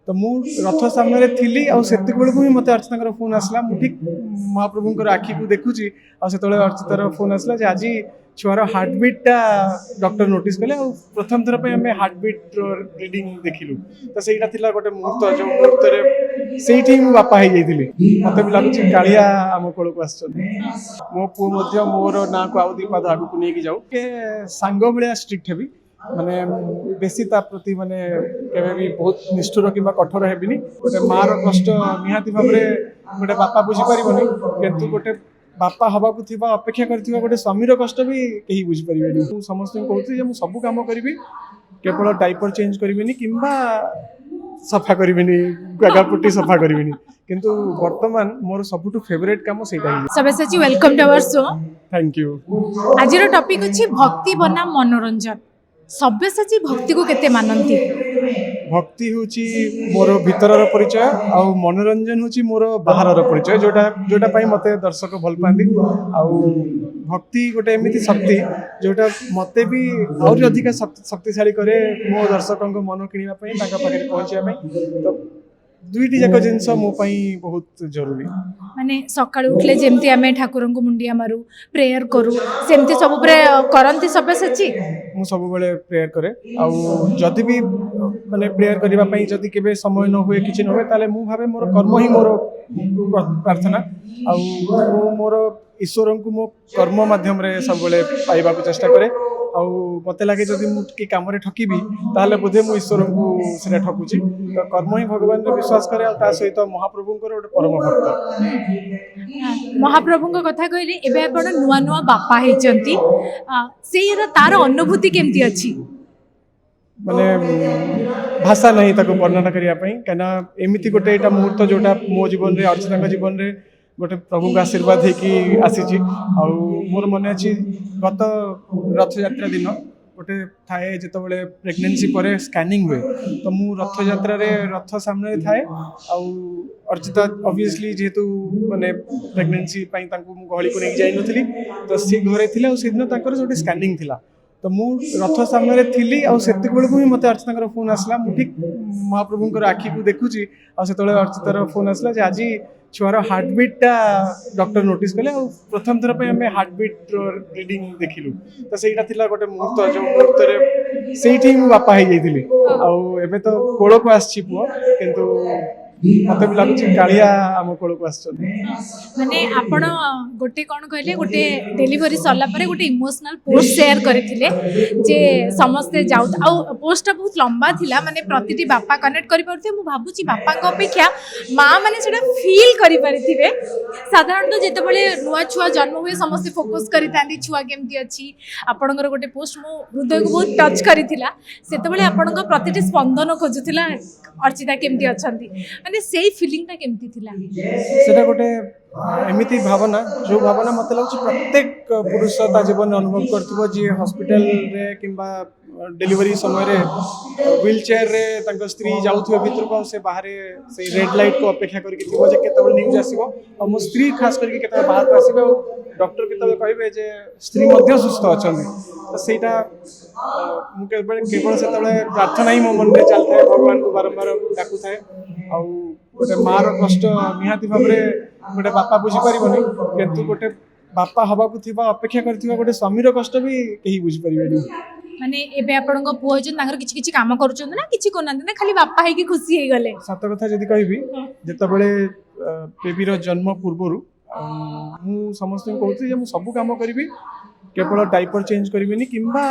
तो मु रथ सामने थी आती बेलू ही मत अर्चिता फोन आसला ठीक महाप्रभुंर आखि को देखुची आते अर्चितार फोन आसला आज छुआर हार्टबिटा डॉक्टर नोटिस कले प्रथम थर पे हमें हार्टबिट रीडिंग देखिलु तो सहीटा थिला गोटे मुहूर्त जो मुहूर्त से बापा हो जाइए मत भी लगुच कालिया आम कोल को आस मो पु मोर ना को आउ दी पाद आगू नहीं जाऊ सांग भाया स्ट्रिक्ट हेबी माने बेसी ता प्रति माने केबे भी बहुत निष्ठुर कि कठोर हेबिनी गोटे मार कष्ट निहाती भाव गोटे बापा बुझी पारिबनी किंतु गोटे बापा हवा को थिबा अपेक्षा करथिबा गोटे स्वामीर कष्ट भी कहीं बुझी पारिबेनी मु समस्त कहूथि जे मु सब काम करिवि केवल डायपर चेंज करिवेनी किंबा सफा करिवेनी गागापुटी सफा करिवेनी किंतु वर्तमान मोर सबुठु फेवरेट काम सेटा ही Sabyasachi welcome to our show thank you आज टॉपिक अछि भक्ति बनाम मनोरंजन सब्यसाची भक्ति को केते मानंती भक्ति होची मोर भीतरर परिचय आ मनोरंजन होची मोर बाहरर परिचय जोटा जोटा पई मते दर्शक भल पांदी आ भक्ति गोटे एमिति शक्ति जोटा मते भी और अधिक शक्तिशाली करे मो दर्शकों को मन किनिबा पई ताका पाखे पहुंचिया पई तो दुईटी जाक जिनस मो पई बहुत जरूरी माने सकाळ उठले जेमती आमे ठाकुर को मुंडिया मारू प्रेयर करू सेमती सब ऊपर करंती सब्यसाची मु सब बेले प्रेयर करे आ जदि भी माने प्रेयर करबा पई जदि केबे समय न हुए किछि न हुए ताले मु भाबे मोर कर्म ही मोर प्रार्थना आ मोर ईश्वर को मो कर्म माध्यम रे सब बेले पाइबा को चेष्टा करे आ मते लागे जदि मु के काम रे ठकीबी ताले बुझे मु ईश्वर को सेटा ठकुची तो कर्म ही भगवान रे विश्वास करे आ ता सहित महाप्रभुंकर गोटे परम भक्त महाप्रभु को कथा कहले एबे आपण नुआ नुआ बापा हेचंती सेयर तार अनुभूति केमती अछि माने भाषा नहीं ताको वर्णना करिया पई कना एमिति गोटे एटा मुहूर्त जोटा मो जीवन रे अर्चना का जीवन रे गोटे प्रभु का आशीर्वाद है कि आसी मोर मन अच्छी गत रथ यात्रा दिन गोटे थाए जिते बड़े प्रेगनेंसी पर स्कैनिंग हुए तो मु रथ यात्रा रे रथ सामने थाए अर्चिता ऑब्वियसली जेहेतु माने प्रेगनेंसी पई तांको मु गहली को नहीं जाई नथली तो सी घरे थिले और सेदिन तांकर जोटे स्कैनिंग थिला तो मु रथ सामने थी आती बेलू ही मत अर्चिता फोन आसला ठीक महाप्रभुंर आखि को देखुची आते अर्चितार फोन आसला आज छुआर हार्टबिटा डॉक्टर नोटिस कले प्रथम थर पे हमें हार्टबिट रीडिंग देखिलु तो सहीटा थिला गोटे मुहूर्त जो मुहूर्त से बापा हो जाइए आ तो कोल को आसी पुओ किंतु मत भी लगुच कालिया आम कोल को आस माने आपण गोटे कोन कहले गोटे डेलीवरी सरला परे गोटे इमोशनल पोस्ट शेयर करथिले जे समस्त जाउ आ पोस्टटा बहुत लंबा थिला माने प्रतिटी बापा कनेक्ट करि परथे मु भाबुची बापा को अपेक्षा मां माने सेटा फील करि परिथिबे साधारणतः जेते बेले नुआ छुआ जन्म हुए समस्त फोकस करितांदी छुआ केमती अछि आपणकर गोटे पोस्ट मो हृदय को बहुत टच करिथिला सेते बेले आपणक प्रतिटी स्पंदन खोजुथिला अर्चिता केमती अछंती माने सेही फीलिंगटा केमती थिला सेटा गोटे एमिति भावना जो भावना मत लगुच प्रत्येक पुरुष ता जीवन अनुभव करथिबो जे हॉस्पिटल रे किंबा डिलीवरी समय रे व्हील चेयर रे तांक स्त्री जाउथिबो भितर को से बाहर से रेड लाइट को अपेक्षा करके थिबो जे केतबे न्यूज आसीबो और मो स्त्री खास करके केतबे बाहर को आसीबो डॉक्टर केतबे कहबे जे स्त्री मध्य सुस्थ अछन तो सेटा मु केवल से प्रार्थना ही मो मन में चलता है भगवान को बारंबार डाकू थाए आ गोटे मार कष्ट निहाती भाव गोटे बापा बुझी पारिबनी किंतु गोटे बापा हवा को थिबा अपेक्षा करथिबा गोटे स्वामीर कष्ट भी कहीं बुझी पारिबेनी माने एबे आपण को पुओ जन तांगर किछि किछि काम करूछन ना किछि कोनांत ना खाली बापा हे की खुशी हे गले सत कथा जदी कहबी जेते बेले बेबी रो जन्म पूर्वरु मु समस्त कहउछि जे मु सब काम करबी केवल डायपर चेंज करबिनी किंबा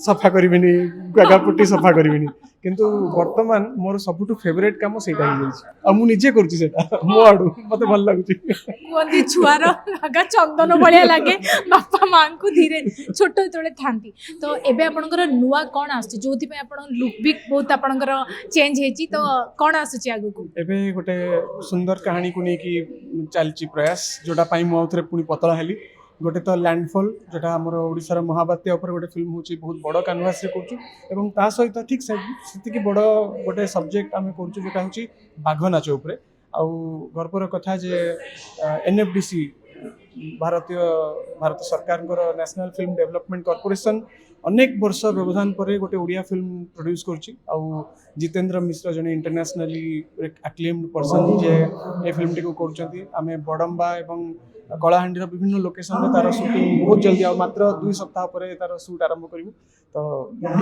सफा करिवेनी गागापुटी सफा करिवेनी किंतु वर्तमान मोर सबुठु फेवरेट काम सेटा ही जाइछ आ मु निजे करछि सेटा मो आडू मते भल लागुछि कोंदी छुआर लागा चंदन बळिया लागे बापा मां को धीरे छोटो तोळे थांती तो एबे आपनकर नुवा कोन आछी जोथि पे आपन लुक भी बहुत आपनकर चेंज हेची तो कोन आछी आगु को एबे गोटे सुंदर कहानी को नै कि चलची प्रयास जोटा पई मो उथरे पुनी पतला हेली गोटे तो लैंडफॉल जोटा आमर ओडिशार महाबात्या उपर गोटे फिल्म होची बहुत बड़ कैनवास रे करछु एवं ता सहित ठीक सेति की बड़ गोटे सब्जेक्ट आमे करछु जोटा होची बाघ नाच उपरे आ गर्वर कथा जे एनएफडीसी भारत सरकार नेशनल फिल्म डेवलपमेंट कॉर्पोरेशन अनेक वर्ष व्यवधान पर गोटे ओडिया फिल्म प्रोड्यूस करछि आउ जितेंद्र मिश्र जने इंटरनेशनली एक्लेम्ड पर्सन जे ए फिल्म टी को करछंती आमे बडंबा एवं कलाहांडी विभिन्न लोकेशन में तार शूटिंग बहुत जल्दी आ मात्र 2 सप्ताह पर तार शूट आरंभ करू तो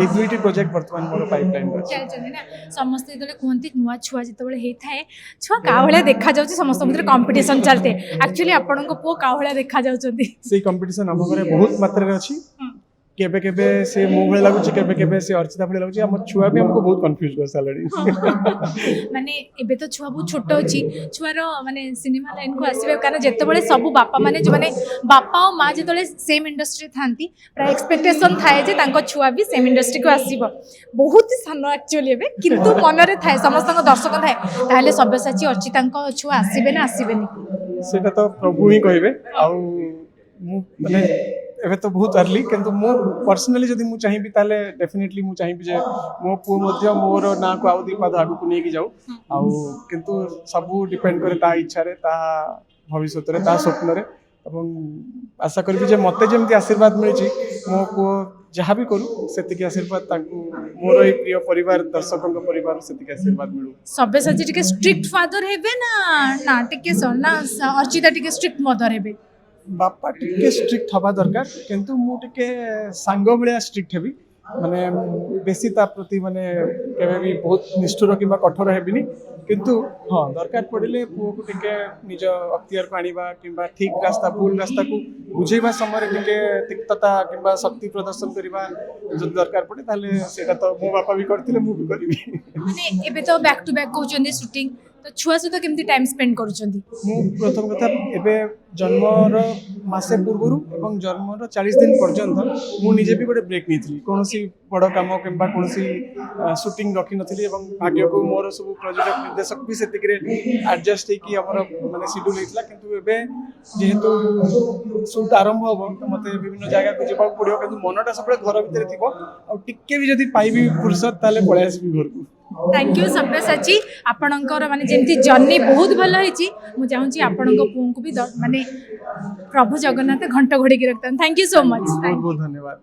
ए दुईटी प्रोजेक्ट वर्तमान मोर पाइपलाइन अछि ଚାଲିଛନ୍ତି ନା ସମସ୍ତେ ଯେତେବେଳେ କୁହନ୍ତି ନୂଆ ଛୁଆ ଯେତେବେଳେ ହେଇଥାଏ ଛୁଆ କାହା ଭଳିଆ ଦେଖାଯାଉଛି ସମସ୍ତଙ୍କ ଭିତରେ କମ୍ପିଟିସନ ଚାଲିଥାଏ ଆକ୍ଚୁଆଲି ଆପଣଙ୍କ ପୁଅ କାହା ଭଳିଆ ଦେଖାଯାଉଛନ୍ତି से कंपटीशन आम घरे बहुत मात्रा रे अछि केबे केबे से मो भळे लागुची केबे केबे से अर्चिता भळे लागुची हम छुआ भी हमको बहुत कंफ्यूज कर सालड़ी माने एबे तो छुआ बहुत छोट अछि छुआर माने सिनेमा लाइन को आसीबे कारण जेतेबेले सब बापा माने जो माने बापा और माँ जेतेबेले सेम इंडस्ट्री थांती प्राय एक्सपेक्टेशन थाए जे तांको छुआ भी सेम इंडस्ट्री को आसीबो बहुत ही सानो एक्चुअली एबे किंतु मन रे थाए समस्त दर्शक थाए ताले सब्यसाची अर्चितांको छुआ आसीबे ना आसीबेनी सेटा तो प्रभु ही कहबे आ मु माने एबे तो बहुत अर्ली किंतु मो पर्सनली जदी मु चाहिबी ताले डेफिनेटली मु चाहिबी जे मो पु मध्य मोर ना को आउ दी पाद आगु को नेकी जाऊ आ किंतु सब डिपेंड करे ता इच्छा रे ता भविष्य रे ता स्वप्न रे एवं आशा करबी जे मते जेमति आशीर्वाद मिलछि मो को जहाँ भी करू सेतिकी आशीर्वाद तांकू मोर ए प्रिय परिवार दर्शकों परिवार सेतिकी आशीर्वाद मिलू सब्यसाची टिके स्ट्रिक्ट फादर हेबे ना टिके ना अर्चिता टिके स्ट्रिक्ट मदर हेबे बापा टिके स्ट्रिक्ट हवा दरकार किंतु मु टिके सांग भलिया स्ट्रिक्ट हेबी माने बेसी ता प्रति माने केबे भी बहुत निष्ठुर किबा कठोर हेबिनी किंतु हां दरकार पड़िले पुओ को टिके निज अख्तियार को आनिबा किबा ठीक रास्ता भूल रास्ता को बुझेबा समय टिके तिक्तता किबा शक्ति प्रदर्शन करबा जो दरकार पड़े ताले सेटा तो मो बापा भी करथिले मु भी करबी माने एबे तो बैक टू बैक कहउचंदी शूटिंग तो छुआ सहित केमती टाइम स्पेंड करूचंदी मु प्रथम कथा एबे जन्मर मासे पूर्वरु एवं जन्मर 40 दिन पर्यंत मु निजे भी गोटे ब्रेक नीथिली कोनोसी बड़ काम किंबा कोनोसी शूटिंग रखी नथिली एवं भाग्य को मोर सब प्रोजेक्ट निर्देशक भी सेतिकरे एडजस्ट की हमर माने शेड्यूल हेतला किंतु एबे जेहेतु शूट आरंभ हो तो मते विभिन्न जगह को जेबा पड़ियो किंतु मनटा सब घर भीतर थिबो आ टिके भी जदी पाइबी फुर्सत ताले पळे आसीबी घर को थैंक यू सब्यसाची आपणकर माने जेमती जर्नी बहुत भल होईची मु चाहूची आपणक पुओं को भी माने प्रभु जगन्नाथ घंटा घोड़ी के रखतन थैंक यू सो मच बहुत बहुत धन्यवाद।